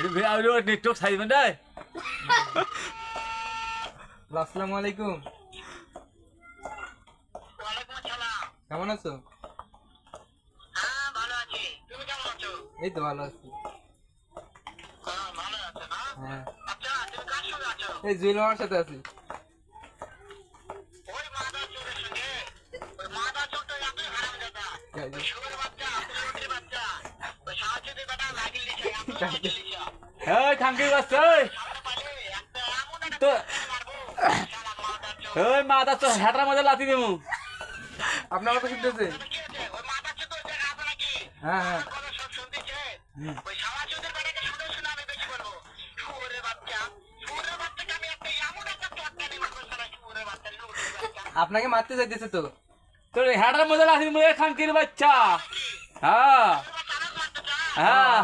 Network সাইবেন রে। আসসালামু আলাইকুম। ওয়ালাইকুম আসসালাম। কেমন আছো? হ্যাঁ ভালো আছি, তুমি কেমন আছো? এই তো ভালো আছি। হ্যাঁ ভালো আছো না? হ্যাঁ, আচ্ছা তুমি কার সঙ্গে আছো? এই জুয়েল মামার সাথে আছি। ওই মাদার চোরের সঙ্গে। ওই মাদার চোর তো এতই হারামজাদা। ওই শুয়োরের বাচ্চা, কুকুরের বাচ্চা। ওই সাহায্যের বেটা লাগিয়ে দিছে, এতই লাগিয়ে দিছে। এই খাঙ্কির বাচ্চা এই। সামনে পাইলে একটা এমন একটা তো চড় মারবো, শালা মাদার চোর। এই মাথা তো হেটার মধ্যে লাথি দেবো। আপনার কথা শুনতেছে? তবে কি হয়েছে? ওই মাদার চোর তো ওই জায়গায় আছে নাকি? হ্যাঁ হ্যাঁ। আমার কথা সব শুনতেছে? ওই সাহায্যের বেটাকে শুনে শুনে আমি বেশি বলবো। শুয়োরের বাচ্চা, শুয়োরের বাচ্চাকে আমি একটা এমন একটা চটকানি মারবো, শালা শুয়োরের বাচ্চা, শুয়োরের বাচ্চা। আপনাকে মারতে চাইতেছে তো। তোর হেটার মধ্যে লাথি দেবো এই খাঙ্কির বাচ্চা। হ্যাঁ হ্যাঁ।